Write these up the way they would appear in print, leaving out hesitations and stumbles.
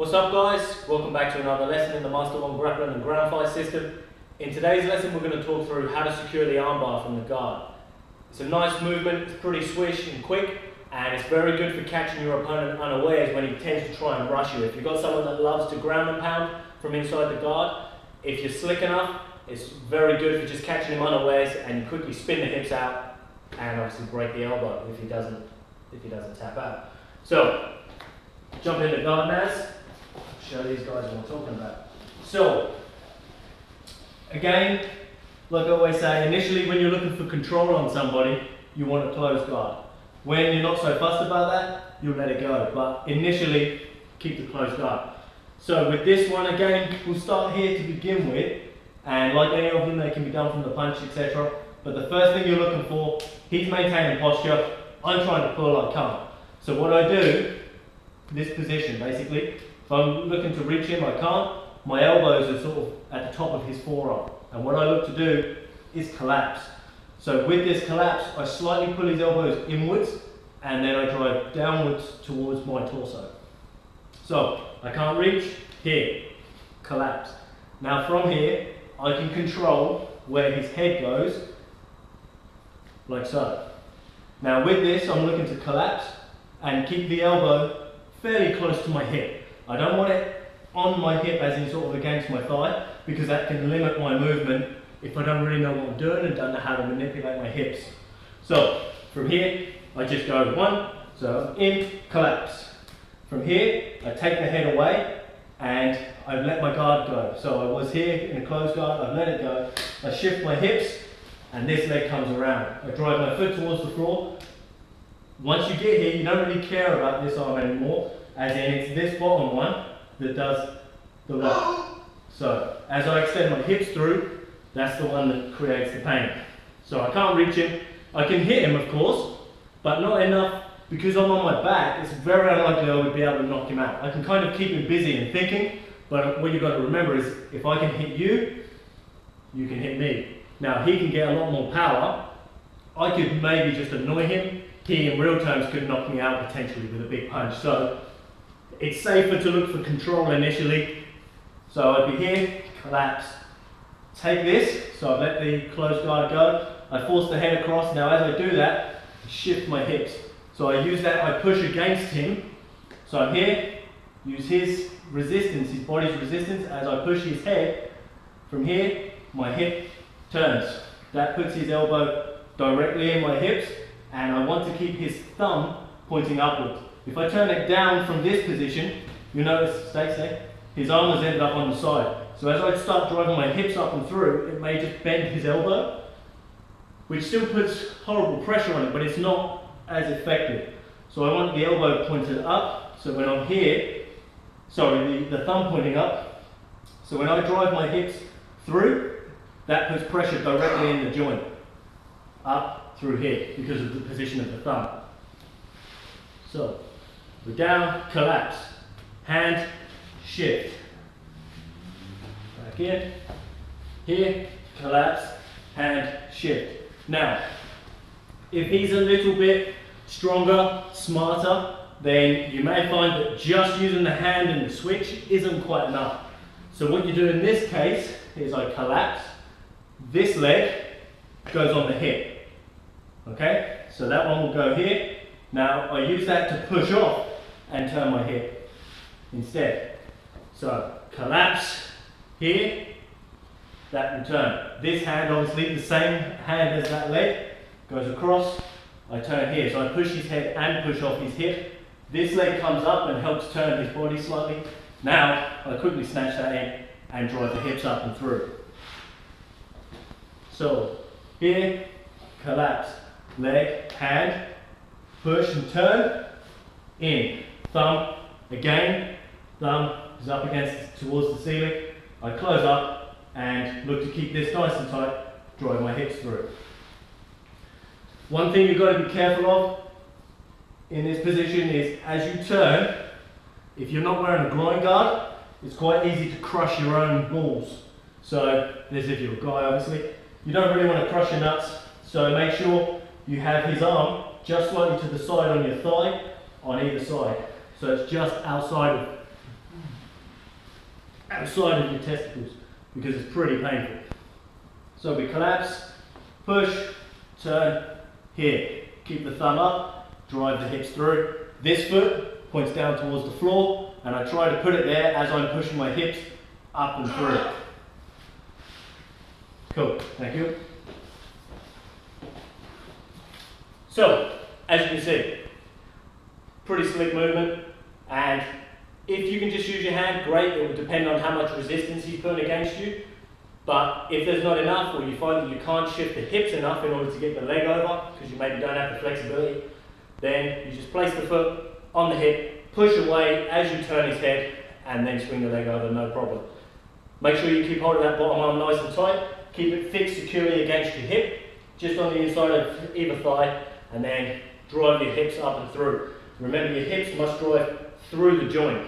What's up guys? Welcome back to another lesson in the Master 1 Grappling and Ground Fight system. In today's lesson we're going to talk through how to secure the armbar from the guard. It's a nice movement, it's pretty swish and quick, and it's very good for catching your opponent unawares when he tends to try and rush you. If you've got someone that loves to ground and pound from inside the guard, if you're slick enough, it's very good for just catching him unawares and you quickly spin the hips out and obviously break the elbow if he doesn't tap out. So, jump into guard Naz. Show these guys what I'm talking about. So, again, like I always say, initially when you're looking for control on somebody, you want a closed guard. When you're not so fussed about that, you'll let it go. But initially, keep the closed guard. So with this one, again, we'll start here to begin with. And like any of them, they can be done from the punch, etc. But the first thing you're looking for, he's maintaining posture. I'm trying to pull, I can't. So what I do, this position basically, if I'm looking to reach him, I can't. My elbows are sort of at the top of his forearm. And what I look to do is collapse. So with this collapse, I slightly pull his elbows inwards and then I drive downwards towards my torso. So I can't reach, here, collapse. Now from here, I can control where his head goes, like so. Now with this, I'm looking to collapse and keep the elbow fairly close to my hip. I don't want it on my hip as in sort of against my thigh, because that can limit my movement if I don't really know what I'm doing and don't know how to manipulate my hips. So from here, I just go one, so in, collapse. From here, I take the head away and I've let my guard go. So I was here in a closed guard, I've let it go. I shift my hips and this leg comes around. I drive my foot towards the floor. Once you get here, you don't really care about this arm anymore, as in it's this bottom one that does the lock. So as I extend my hips through, that's the one that creates the pain. So I can't reach him. I can hit him of course, but not enough. Because I'm on my back, it's very unlikely I would be able to knock him out. I can kind of keep him busy and thinking, but what you've got to remember is if I can hit you, you can hit me. Now he can get a lot more power. I could maybe just annoy him. He in real terms could knock me out potentially with a big punch. So it's safer to look for control initially. So I'd be here, collapse, take this, so I let the closed guard go. I force the head across. Now as I do that, I shift my hips. So I use that, I push against him. So I'm here, use his resistance, his body's resistance, as I push his head. From here, my hip turns. That puts his elbow directly in my hips, and I want to keep his thumb pointing upwards. If I turn it down from this position, you notice, stay, his arm has ended up on the side. So as I start driving my hips up and through, it may just bend his elbow, which still puts horrible pressure on it, but it's not as effective. So I want the elbow pointed up, so when I'm here, sorry, the thumb pointing up, so when I drive my hips through, that puts pressure directly in the joint, up through here, because of the position of the thumb. So, we're down, collapse, hand, shift, back in, here, collapse, hand, shift. Now, if he's a little bit stronger, smarter, then you may find that just using the hand and the switch isn't quite enough. So what you do in this case is I collapse, this leg goes on the hip. Okay, so that one will go here. Now I use that to push off and turn my hip instead. So collapse here, that will turn. This hand, obviously the same hand as that leg, goes across, I turn here, so I push his head and push off his hip. This leg comes up and helps turn his body slightly. Now, I quickly snatch that in and drive the hips up and through. So, here, collapse, leg, hand, push and turn, in, thumb, again, thumb is up against, towards the ceiling. I close up and look to keep this nice and tight, drive my hips through. One thing you've got to be careful of in this position is as you turn, if you're not wearing a groin guard, it's quite easy to crush your own balls. So, this if you're a guy obviously, you don't really want to crush your nuts, so make sure you have his arm just slightly to the side on your thigh on either side. So it's just outside of outside of your testicles because it's pretty painful. So we collapse, push, turn, here. Keep the thumb up, drive the hips through. This foot points down towards the floor and I try to put it there as I'm pushing my hips up and through. Cool, thank you. So, as you can see, pretty slick movement, and if you can just use your hand, great. It will depend on how much resistance he's putting against you. But if there's not enough, or you find that you can't shift the hips enough in order to get the leg over, because you maybe don't have the flexibility, then you just place the foot on the hip, push away as you turn his head, and then swing the leg over, no problem. Make sure you keep holding that bottom arm nice and tight. Keep it fixed securely against your hip, just on the inside of either thigh, and then drive your hips up and through. Remember, your hips must drive through the joint.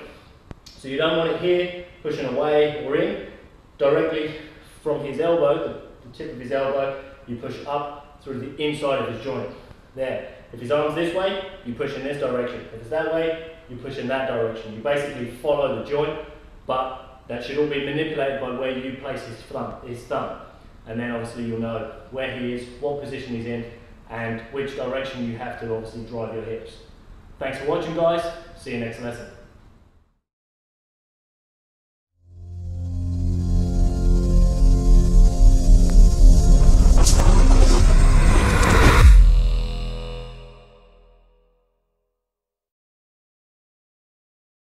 So you don't want it here, pushing away or in. Directly from his elbow, the tip of his elbow, you push up through the inside of his joint. There. If his arm's this way, you push in this direction. If it's that way, you push in that direction. You basically follow the joint, but that should all be manipulated by where you place his thumb. And then obviously you'll know where he is, what position he's in, and which direction you have to obviously drive your hips. Thanks for watching, guys. See you next lesson.